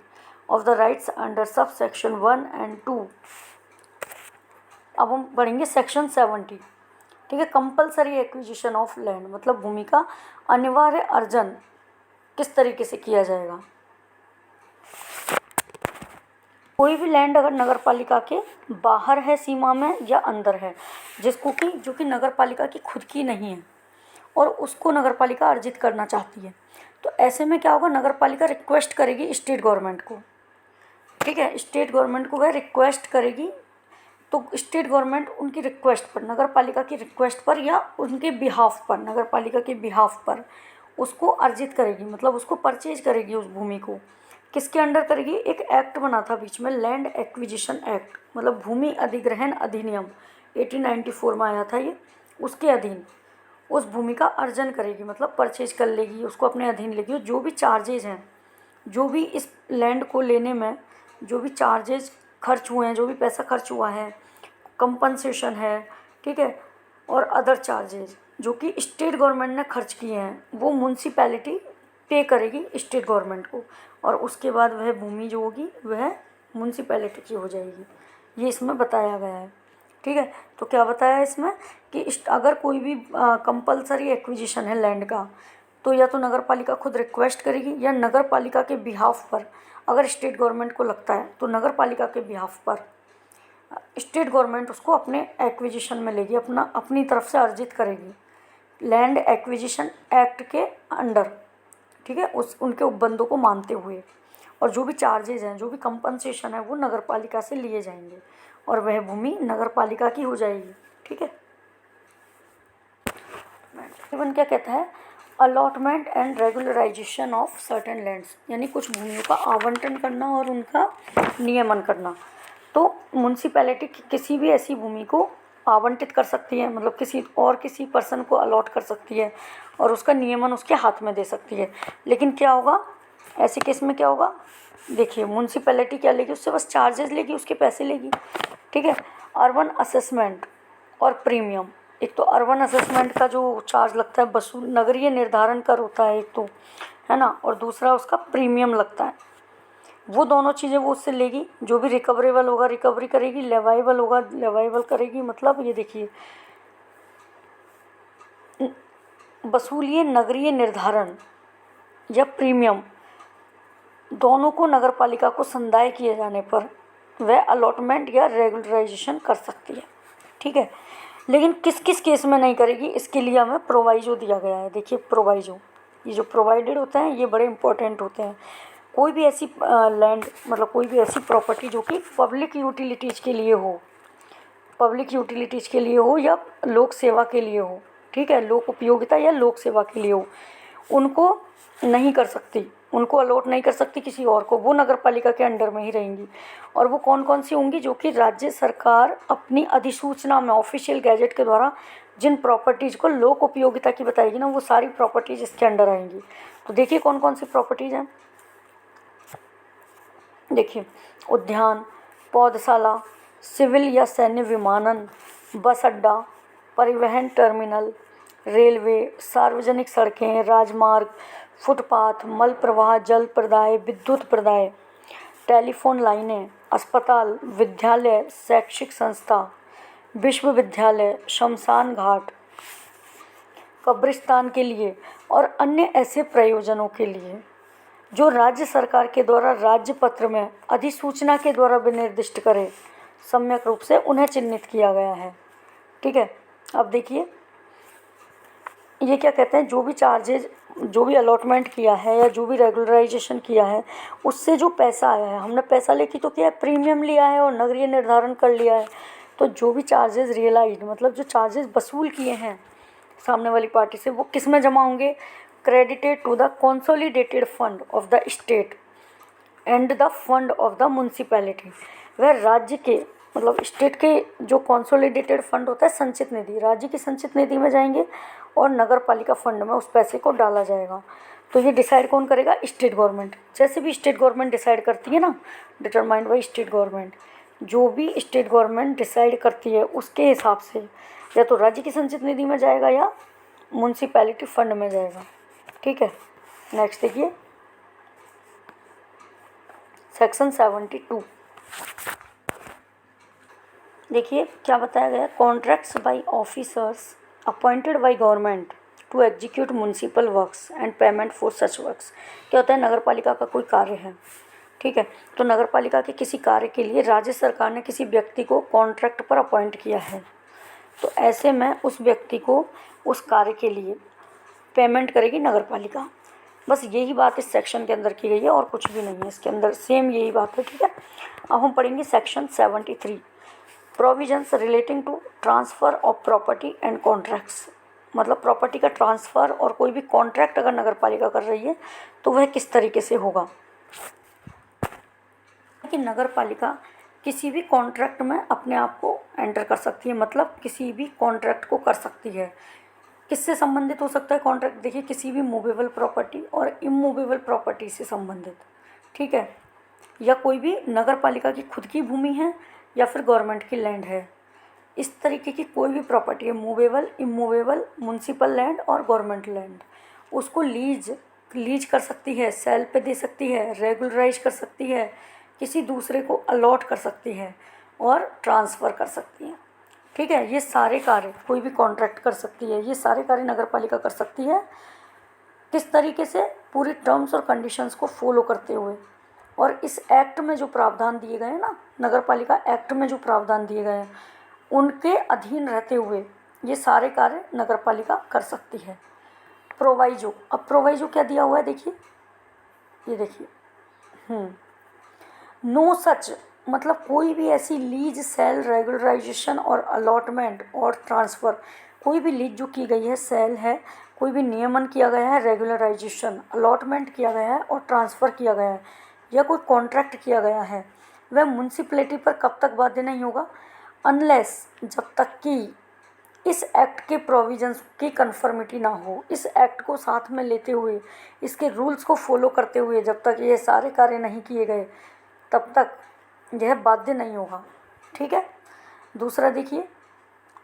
of the rights under subsection 1 and 2। अब हम पढ़ेंगे section 70। ठीक है, compulsory acquisition of land, मतलब भूमि का अनिवार्य अर्जन किस तरीके से किया जाएगा। कोई भी लैंड अगर नगर पालिका के बाहर है सीमा में या अंदर है, जो कि नगर पालिका की खुद की नहीं है और उसको नगर पालिका अर्जित करना चाहती है, तो ऐसे में क्या होगा, नगर पालिका रिक्वेस्ट करेगी स्टेट गवर्नमेंट को ठीक है। स्टेट गवर्नमेंट को वह रिक्वेस्ट करेगी, तो स्टेट गवर्नमेंट उनकी रिक्वेस्ट पर, नगर पालिका की रिक्वेस्ट पर या उनके बिहाफ पर, नगर पालिका के बिहाफ पर उसको अर्जित करेगी, मतलब उसको परचेज करेगी उस भूमि को। किसके अंडर करेगी? एक एक्ट बना था बीच में, लैंड एक्विजिशन एक्ट, मतलब भूमि अधिग्रहण अधिनियम 1894 में आया था ये। उसके अधीन उस भूमि का अर्जन करेगी, मतलब परचेज कर लेगी, उसको अपने अधीन लेगी। और जो भी चार्जेज हैं, जो भी इस लैंड को लेने में जो भी चार्जेज खर्च हुए हैं, जो भी पैसा खर्च हुआ है, कंपनसेशन है, ठीक है, और अदर चार्जेज जो कि स्टेट गवर्नमेंट ने खर्च किए हैं, वो म्यूनसिपैलिटी पे करेगी स्टेट गवर्नमेंट को। और उसके बाद वह भूमि जो होगी वह म्यूनसिपैलिटी की हो जाएगी। ये इसमें बताया गया है, ठीक है। तो क्या बताया है इसमें कि अगर कोई भी कंपलसरी एक्विजिशन है लैंड का, तो या तो नगर पालिका खुद रिक्वेस्ट करेगी, या नगर पालिका के बिहाफ पर अगर स्टेट गवर्नमेंट को लगता है तो नगर पालिका के बिहाफ पर स्टेट गवर्नमेंट उसको अपने एक्विजिशन में लेगी, अपनी तरफ से अर्जित करेगी लैंड एक्विजिशन एक्ट के अंडर, ठीक है, उनके उपबंधों को मानते हुए। और जो भी चार्जेज हैं, जो भी कंपनसेशन है, वो नगर पालिका से लिए जाएंगे और वह भूमि नगर पालिका की हो जाएगी, ठीक है। इवन क्या कहता है? Allotment and regularisation of certain lands, यानी कुछ भूमियों का आवंटन करना और उनका नियमन करना। तो म्यूनसिपैलिटी किसी भी ऐसी भूमि को आवंटित कर सकती है, मतलब किसी पर्सन को अलॉट कर सकती है और उसका नियमन उसके हाथ में दे सकती है। लेकिन क्या होगा ऐसे केस में? क्या होगा? देखिए, म्यूनसिपैलिटी क्या लेगी? उससे बस चार्जेस लेगी, उसके पैसे लेगी, ठीक है। अर्बन असेसमेंट और प्रीमियम, एक तो अर्बन असेसमेंट का जो चार्ज लगता है वसूल, नगरीय निर्धारण कर होता है एक तो, है ना, और दूसरा उसका प्रीमियम लगता है। वो दोनों चीज़ें वो उससे लेगी। जो भी रिकवरेबल होगा रिकवरी करेगी, लेवाइबल होगा लेवाइबल करेगी। मतलब ये देखिए, वसूलिए नगरीय निर्धारण या प्रीमियम दोनों को नगर पालिका को संदाय किए जाने पर वह अलॉटमेंट या रेगुलराइजेशन कर सकती है, ठीक है। लेकिन किस किस केस में नहीं करेगी, इसके लिए हमें प्रोवाइजो दिया गया है। देखिए प्रोवाइजो, ये जो प्रोवाइडेड होते हैं ये बड़े इंपॉर्टेंट होते हैं। कोई भी ऐसी लैंड, मतलब कोई भी ऐसी प्रॉपर्टी जो कि पब्लिक यूटिलिटीज़ के लिए हो, पब्लिक यूटिलिटीज़ के लिए हो या लोक सेवा के लिए हो, ठीक है, लोक उपयोगिता या लोक सेवा के लिए हो, उनको नहीं कर सकती, उनको अलॉट नहीं कर सकती किसी और को। वो नगर पालिका के अंडर में ही रहेंगी। और वो कौन कौन सी होंगी? जो कि राज्य सरकार अपनी अधिसूचना में, ऑफिशियल गैजेट के द्वारा जिन प्रॉपर्टीज़ को लोक उपयोगिता की बताएगी ना, वो सारी प्रॉपर्टीज़ इसके अंडर आएंगी। तो देखिए कौन कौन सी प्रॉपर्टीज़ हैं। देखिए, उद्यान, पौधशाला, सिविल या सैन्य विमानन, बस अड्डा, परिवहन टर्मिनल, रेलवे, सार्वजनिक सड़कें, राजमार्ग, फुटपाथ, मल प्रवाह, जल प्रदाय, विद्युत प्रदाय, टेलीफोन लाइनें, अस्पताल, विद्यालय, शैक्षिक संस्था, विश्वविद्यालय, शमशान घाट, कब्रिस्तान के लिए और अन्य ऐसे प्रयोजनों के लिए जो राज्य सरकार के द्वारा राज्य पत्र में अधिसूचना के द्वारा विनिर्दिष्ट करे, सम्यक रूप से उन्हें चिन्हित किया गया है, ठीक है। अब देखिए ये क्या कहते हैं, जो भी चार्जेज, जो भी अलॉटमेंट किया है या जो भी रेगुलराइजेशन किया है, उससे जो पैसा आया है, हमने पैसा लेके तो क्या है, प्रीमियम लिया है और नगरीय निर्धारण कर लिया है। तो जो भी चार्जेस रियलाइज, मतलब जो चार्जेस वसूल किए हैं सामने वाली पार्टी से, वो किस में जमा होंगे? Credited to the consolidated fund of the state and the fund of the municipality. वह राज्य के, मतलब स्टेट के जो कंसोलिडेटेड फंड होता है, संचित निधि, राज्य की संचित निधि में जाएंगे और नगर पालिका फंड में उस पैसे को डाला जाएगा। तो ये डिसाइड कौन करेगा? State government. जैसे भी स्टेट गवर्नमेंट डिसाइड करती है ना, डिटरमाइंड बाई स्टेट गवर्नमेंट, जो भी स्टेट गवर्नमेंट डिसाइड करती है उसके हिसाब से या तो राज्य की संचित निधि में जाएगा या म्यूनसिपैलिटी फंड में जाएगा, ठीक है। नेक्स्ट देखिए सेक्शन 72। देखिए क्या बताया गया, contracts by officers appointed by government to execute municipal works and payment for such works. क्या होता है, नगर पालिका का कोई कार्य है, ठीक है, तो नगर पालिका के किसी कार्य के लिए राज्य सरकार ने किसी व्यक्ति को कॉन्ट्रैक्ट पर अपॉइंट किया है, तो ऐसे में उस व्यक्ति को उस कार्य के लिए पेमेंट करेगी नगर पालिका। बस यही बात इस सेक्शन के अंदर की गई है और कुछ भी नहीं है इसके अंदर, सेम यही बात है। ठीक है, अब हम पढ़ेंगे section 73, provisions relating to transfer of property and contracts. मतलब प्रॉपर्टी का ट्रांसफ़र और कोई भी कॉन्ट्रैक्ट अगर नगर पालिका कर रही है तो वह किस तरीके से होगा। कि नगर पालिका किसी भी कॉन्ट्रैक्ट में अपने आप को एंटर कर सकती है, मतलब किसी भी कॉन्ट्रैक्ट को कर सकती है। किससे संबंधित हो सकता है कॉन्ट्रैक्ट, देखिए किसी भी मूवेबल प्रॉपर्टी और इमूवेबल प्रॉपर्टी से संबंधित। ठीक है, या कोई भी नगर पालिका की खुद की भूमि है या फिर गवर्नमेंट की लैंड है, इस तरीके की कोई भी प्रॉपर्टी है, मूवेबल, इमूवेबल, म्युनिसिपल लैंड और गवर्नमेंट लैंड, उसको लीज कर सकती है, सेल पे दे सकती है, रेगुलराइज कर सकती है, किसी दूसरे को अलॉट कर सकती है और ट्रांसफ़र कर सकती है। ठीक है, ये सारे कार्य कोई भी कॉन्ट्रैक्ट कर सकती है, ये सारे कार्य नगर पालिका कर सकती है। किस तरीके से, पूरी टर्म्स और कंडीशंस को फॉलो करते हुए। और इस एक्ट में जो प्रावधान दिए गए हैं ना, नगर पालिका एक्ट में जो प्रावधान दिए गए हैं उनके अधीन रहते हुए ये सारे कार्य नगर पालिका कर सकती है। प्रोवाइजो, अब प्रोवाइजो क्या दिया हुआ है देखिए, ये देखिए, नो सच, मतलब कोई भी ऐसी लीज, सेल, रेगुलराइजेशन और अलॉटमेंट और ट्रांसफ़र, कोई भी लीज जो की गई है, सेल है, कोई भी नियमन किया गया है, रेगुलराइजेशन, अलॉटमेंट किया गया है और ट्रांसफ़र किया गया है, या कोई कॉन्ट्रैक्ट किया गया है, वह म्युनिसिपैलिटी पर कब तक बाध्य नहीं होगा, अनलेस, जब तक कि इस एक्ट के प्रोविजंस की कन्फर्मिटी ना हो। इस एक्ट को साथ में लेते हुए, इसके रूल्स को फॉलो करते हुए जब तक ये सारे कार्य नहीं किए गए तब तक यह बाध्य नहीं होगा। ठीक है, दूसरा देखिए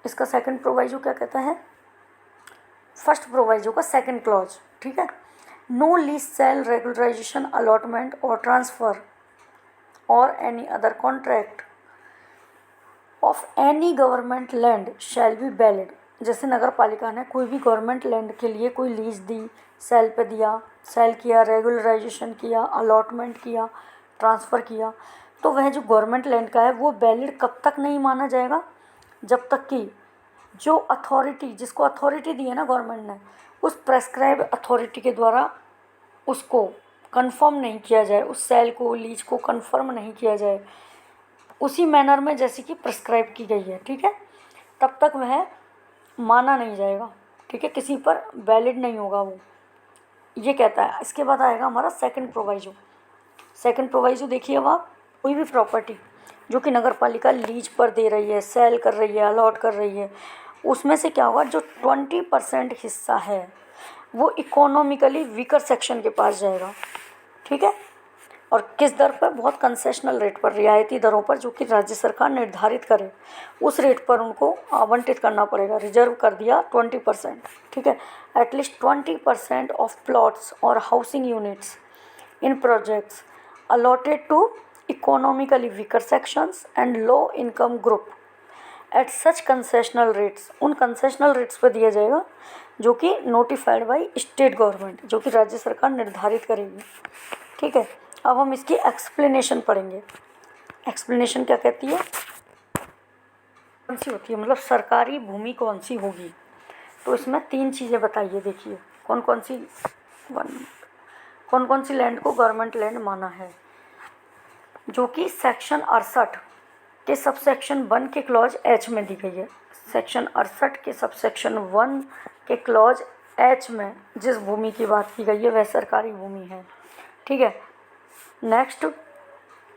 इसका सेकंड प्रोवाइजो क्या कहता है, फर्स्ट प्रोवाइजो का सेकंड क्लॉज। ठीक है, no lease, sale, regularisation, allotment or transfer or any other contract of any government land shall be valid. जैसे नगर पालिका ने कोई भी गवर्नमेंट लैंड के लिए कोई लीज दी, सेल पे दिया, सेल किया, रेगुलराइजेशन किया, अलॉटमेंट किया, ट्रांसफ़र किया, तो वह जो गवर्नमेंट लैंड का है वो वैलिड कब तक नहीं माना जाएगा, जब तक कि जो अथॉरिटी, जिसको अथॉरिटी दी है ना गवर्नमेंट ने, उस प्रेस्क्राइब अथॉरिटी के द्वारा उसको कंफर्म नहीं किया जाए, उस सेल को, लीज को कंफर्म नहीं किया जाए उसी मैनर में जैसे कि प्रेस्क्राइब की गई है। ठीक है, तब तक वह माना नहीं जाएगा। ठीक है, किसी पर वैलिड नहीं होगा वो, ये कहता है। इसके बाद आएगा हमारा सेकंड प्रोवाइजो। सेकंड प्रोवाइजो देखिए, अब आप कोई भी प्रॉपर्टी जो कि नगर पालिका लीज पर दे रही है, सेल कर रही है, अलॉट कर रही है, उसमें से क्या होगा, जो 20% हिस्सा है वो इकोनॉमिकली वीकर सेक्शन के पास जाएगा। ठीक है, और किस दर पर, बहुत कंसेशनल रेट पर, रियायती दरों पर, जो कि राज्य सरकार निर्धारित करे उस रेट पर उनको आवंटित करना पड़ेगा। रिजर्व कर दिया 20%। ठीक है, एटलीस्ट 20% ऑफ प्लॉट्स और housing units in projects allotted to economically weaker sections and low income group at such concessional rates, उन कंसेशनल रेट्स पर दिया जाएगा जो कि नोटिफाइड बाई स्टेट गवर्नमेंट, जो कि राज्य सरकार निर्धारित करेगी। ठीक है, अब हम इसकी एक्सप्लेनेशन पढ़ेंगे। एक्सप्लेनेशन क्या कहती है, कौन सी होती है, मतलब सरकारी भूमि कौन सी होगी। तो इसमें 3 चीज़ें बताइए, देखिए कौन कौन सी लैंड को गवर्नमेंट लैंड माना है, जो कि सेक्शन 68 के सबसेक्शन 1 के क्लॉज H में दी गई है। सेक्शन 68 के सबसेक्शन 1 के क्लॉज H में जिस भूमि की बात की गई है वह सरकारी भूमि है। ठीक है, नेक्स्ट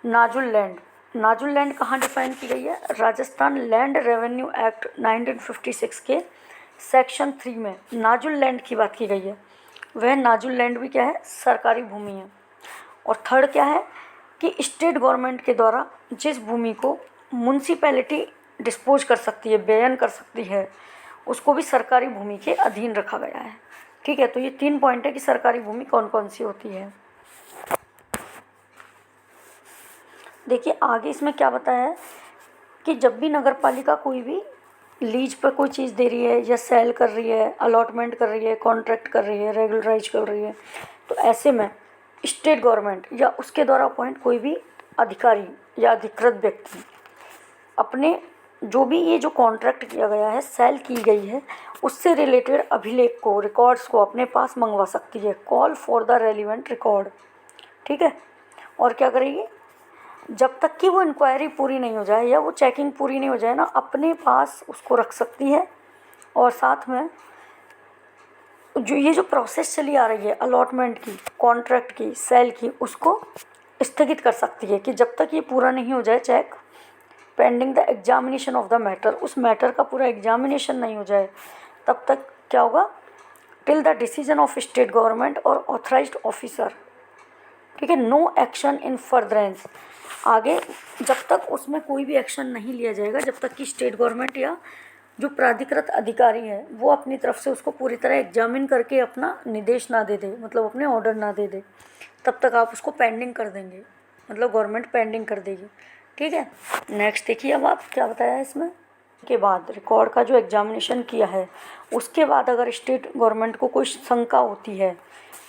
नाजुल लैंड। नाजुल लैंड कहाँ डिफाइन की गई है, राजस्थान लैंड रेवेन्यू एक्ट 1956 के सेक्शन 3 में नाजुल लैंड की बात की गई है। वह नाजुल लैंड भी क्या है, सरकारी भूमि है। और थर्ड क्या है कि स्टेट गवर्नमेंट के द्वारा जिस भूमि को म्युनिसिपैलिटी डिस्पोज कर सकती है, बेयन कर सकती है, उसको भी सरकारी भूमि के अधीन रखा गया है। ठीक है, तो ये 3 पॉइंट है कि सरकारी भूमि कौन कौन सी होती है। देखिए आगे इसमें क्या बताया है कि जब भी नगर पालिका कोई भी लीज पर कोई चीज़ दे रही है या सेल कर रही है, अलॉटमेंट कर रही है, कॉन्ट्रैक्ट कर रही है, रेगुलराइज कर रही है, तो ऐसे में स्टेट गवर्नमेंट या उसके द्वारा अपॉइंट कोई भी अधिकारी या अधिकृत व्यक्ति अपने जो भी ये जो कॉन्ट्रैक्ट किया गया है, सेल की गई है, उससे रिलेटेड अभिलेख को, रिकॉर्ड्स को अपने पास मंगवा सकती है। Call for the relevant record, ठीक है। और क्या करेगी, जब तक कि वो इंक्वायरी पूरी नहीं हो जाए या वो चेकिंग पूरी नहीं हो जाए ना, अपने पास उसको रख सकती है। और साथ में जो ये जो प्रोसेस चली आ रही है अलॉटमेंट की, कॉन्ट्रैक्ट की, सेल की, उसको स्थगित कर सकती है कि जब तक ये पूरा नहीं हो जाए check, pending the examination of the matter, उस मैटर का पूरा एग्जामिनेशन नहीं हो जाए, तब तक क्या होगा, till the decision of state government और ऑथराइज्ड ऑफिसर, ठीक है। नो एक्शन इन फर्दरेंस, आगे जब तक उसमें कोई भी एक्शन नहीं लिया जाएगा, जब तक कि स्टेट गवर्नमेंट या जो प्राधिकृत अधिकारी है वो अपनी तरफ से उसको पूरी तरह एग्जामिन करके अपना निर्देश ना दे दे, मतलब अपने ऑर्डर ना दे दे, तब तक आप उसको पेंडिंग कर देंगे, मतलब गवर्नमेंट पेंडिंग कर देगी, ठीक है। नेक्स्ट देखिए, अब आप क्या बताया है इसमें के बाद रिकॉर्ड का जो एग्जामिनेशन किया है, उसके बाद अगर स्टेट गवर्नमेंट को कोई शंका होती है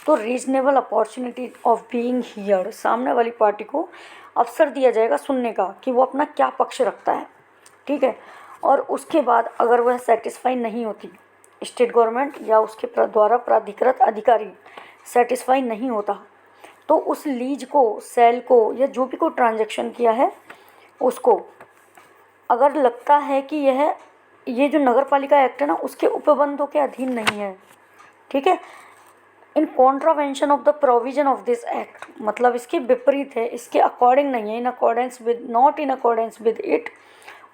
तो reasonable opportunity of being heard, सामने वाली पार्टी को अवसर दिया जाएगा सुनने का कि वो अपना क्या पक्ष रखता है, ठीक है। और उसके बाद अगर वह सेटिस्फाई नहीं होती, स्टेट गवर्नमेंट या उसके द्वारा प्राधिकृत अधिकारी सेटिस्फाई नहीं होता, तो उस लीज को, सेल को, या जो भी कोई ट्रांजैक्शन किया है उसको, अगर लगता है कि ये जो नगर पालिका एक्ट है ना उसके उपबंधों के अधीन नहीं है, ठीक है, in contravention of the provision of this act, मतलब इसके विपरीत है, इसके अकॉर्डिंग नहीं है, in accordance with, not in accordance with it,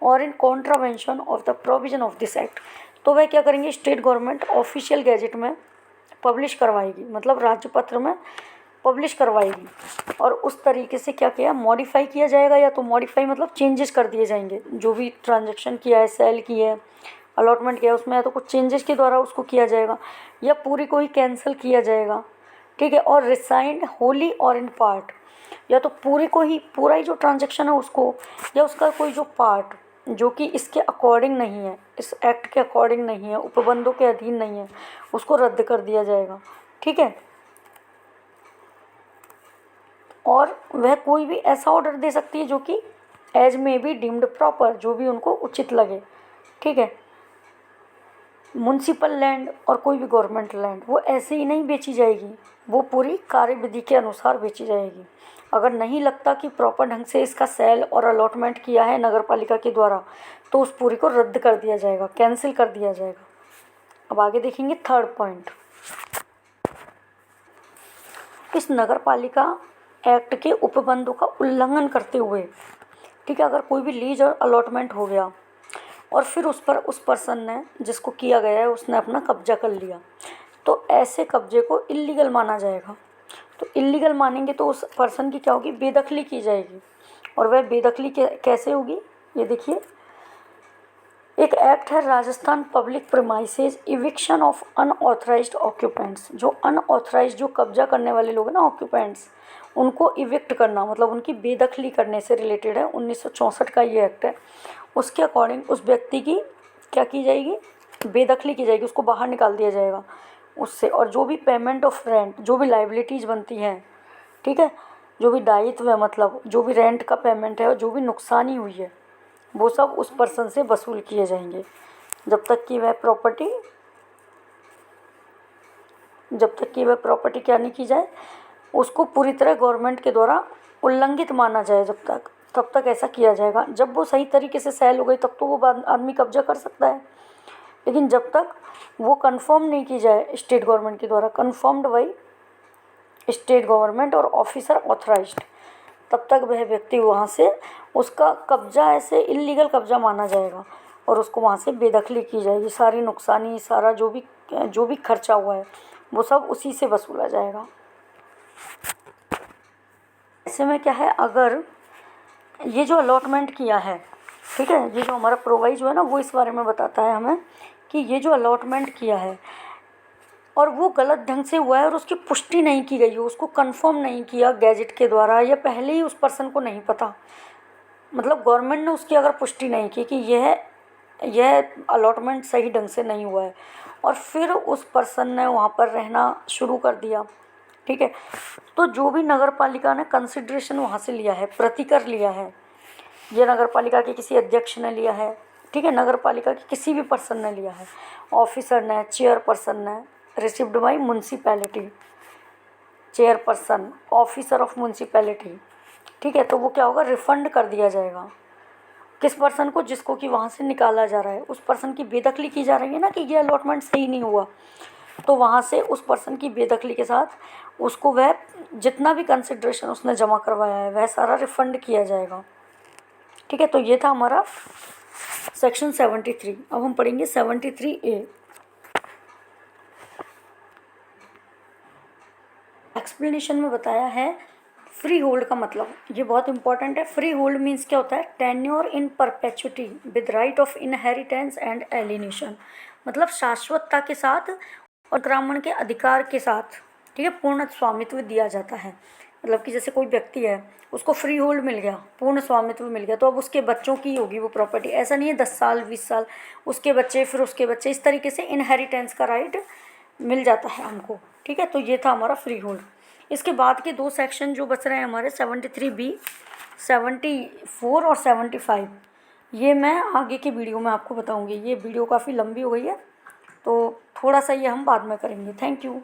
और in contravention of the provision of this act, तो वह क्या करेंगे, स्टेट गवर्नमेंट ऑफिशियल गैजेट में पब्लिश करवाएगी, मतलब राज्यपत्र में पब्लिश करवाएगी। और उस तरीके से क्या किया, मॉडिफाई किया जाएगा, या तो मॉडिफाई मतलब चेंजेस कर दिए जाएंगे, जो भी ट्रांजैक्शन किया है, सेल की है, अलॉटमेंट किया है, उसमें या तो कुछ चेंजेस के द्वारा उसको किया जाएगा, या पूरी को ही कैंसिल किया जाएगा, ठीक है। और रिसाइंड होली और इन पार्ट, या तो पूरी को ही, पूरा ही जो ट्रांजैक्शन है उसको, या उसका कोई जो पार्ट जो कि इसके अकॉर्डिंग नहीं है, इस एक्ट के अकॉर्डिंग नहीं है, उपबंधों के अधीन नहीं है, उसको रद्द कर दिया जाएगा, ठीक है। और वह कोई भी ऐसा ऑर्डर दे सकती है जो कि एज में बी डीम्ड प्रॉपर, जो भी उनको उचित लगे, ठीक है। म्युनिसिपल लैंड और कोई भी गवर्नमेंट लैंड वो ऐसे ही नहीं बेची जाएगी, वो पूरी कार्यविधि के अनुसार बेची जाएगी। अगर नहीं लगता कि प्रॉपर ढंग से इसका सेल और अलॉटमेंट किया है नगर पालिका के द्वारा, तो उस पूरी को रद्द कर दिया जाएगा, कैंसिल कर दिया जाएगा। अब आगे देखेंगे थर्ड पॉइंट, इस नगर पालिका एक्ट के उपबंधों का उल्लंघन करते हुए, ठीक है, अगर कोई भी लीज और अलॉटमेंट हो गया और फिर उस पर उस पर्सन ने, जिसको किया गया है, उसने अपना कब्जा कर लिया, तो ऐसे कब्जे को इल्लीगल माना जाएगा। तो इल्लीगल मानेंगे तो उस पर्सन की क्या होगी, बेदखली की जाएगी। और वह बेदखली कैसे होगी, ये देखिए, एक एक्ट है Rajasthan public premises eviction of unauthorised occupants, जो अनऑथराइज्ड, जो कब्जा करने वाले लोग हैं ना, ऑक्यूपेंट्स, उनको इविक्ट करना, मतलब उनकी बेदखली करने से रिलेटेड है। 1964 का ये एक्ट है। उसके अकॉर्डिंग उस व्यक्ति की क्या की जाएगी, बेदखली की जाएगी, उसको बाहर निकाल दिया जाएगा उससे। और जो भी पेमेंट ऑफ रेंट, जो भी लाइबिलिटीज़ बनती हैं, ठीक है, जो भी दायित्व है, मतलब जो भी रेंट का पेमेंट है और जो भी नुकसानी हुई है, वो सब उस पर्सन से वसूल किए जाएंगे, जब तक कि वह प्रॉपर्टी क्या नहीं की जाए, उसको पूरी तरह गवर्नमेंट के द्वारा उल्लंघित माना जाए, तब तक ऐसा किया जाएगा। जब वो सही तरीके से सेल हो गई तब तो वो आदमी कब्जा कर सकता है, लेकिन जब तक वो कंफर्म नहीं की जाए स्टेट गवर्नमेंट के द्वारा, कंफर्म्ड बाई स्टेट गवर्नमेंट और ऑफिसर ऑथराइज्ड, तब तक वह व्यक्ति वहाँ से, उसका कब्जा ऐसे इल्लीगल कब्जा माना जाएगा और उसको वहाँ से बेदखली की जाएगी। सारी नुकसानी, सारा जो भी खर्चा हुआ है वो सब उसी से वसूला जाएगा। ऐसे में क्या है, अगर ये जो अलॉटमेंट किया है, ठीक है, ये जो हमारा प्रोवाइज जो है ना, वो इस बारे में बताता है हमें कि ये जो अलॉटमेंट किया है और वो गलत ढंग से हुआ है और उसकी पुष्टि नहीं की गई हो, उसको कंफर्म नहीं किया गैजेट के द्वारा, या पहले ही उस पर्सन को नहीं पता, मतलब गवर्नमेंट ने उसकी अगर पुष्टि नहीं की कि यह अलॉटमेंट सही ढंग से नहीं हुआ है, और फिर उस पर्सन ने वहाँ पर रहना शुरू कर दिया, ठीक है, तो जो भी नगर पालिका ने कंसिडरेशन वहाँ से लिया है, प्रतिकर लिया है, ये नगर पालिका के किसी अध्यक्ष ने लिया है, ठीक है, नगर पालिका के किसी भी पर्सन ने लिया है, ऑफिसर ने, चेयरपर्सन ने, received by municipality, chairperson, officer of municipality, ठीक है, तो वो क्या होगा, रिफंड कर दिया जाएगा किस पर्सन को, जिसको कि वहाँ से निकाला जा रहा है, उस पर्सन की बेदखली की जा रही है ना कि ये अलॉटमेंट सही नहीं हुआ, तो वहाँ से उस पर्सन की बेदखली के साथ उसको वह जितना भी कंसिडरेशन उसने जमा करवाया है वह सारा रिफंड किया जाएगा, ठीक है। तो ये था हमारा सेक्शन 73। अब हम पढ़ेंगे 73A। एक्सप्लेनेशन में बताया है फ्री होल्ड का मतलब, ये बहुत इंपॉर्टेंट है। फ्री होल्ड मीन्स क्या होता है, tenure in perpetuity with right of inheritance and alienation, मतलब शाश्वतता के साथ और ग्रामण के अधिकार के साथ, ठीक है, पूर्ण स्वामित्व दिया जाता है। मतलब कि जैसे कोई व्यक्ति है, उसको फ्री होल्ड मिल गया, पूर्ण स्वामित्व मिल गया, तो अब उसके बच्चों की होगी वो प्रॉपर्टी। ऐसा नहीं है 10 साल 20 साल उसके बच्चे, फिर उसके बच्चे, इस तरीके से इनहेरिटेंस का राइट मिल जाता है हमको, ठीक है। तो ये था हमारा फ्री होल्ड। इसके बाद के 2 सेक्शन जो बच रहे हैं हमारे 73B, 74 और 75, ये मैं आगे के वीडियो में आपको बताऊंगी। ये वीडियो काफ़ी लंबी हो गई है, तो थोड़ा सा ये हम बाद में करेंगे। Thank you.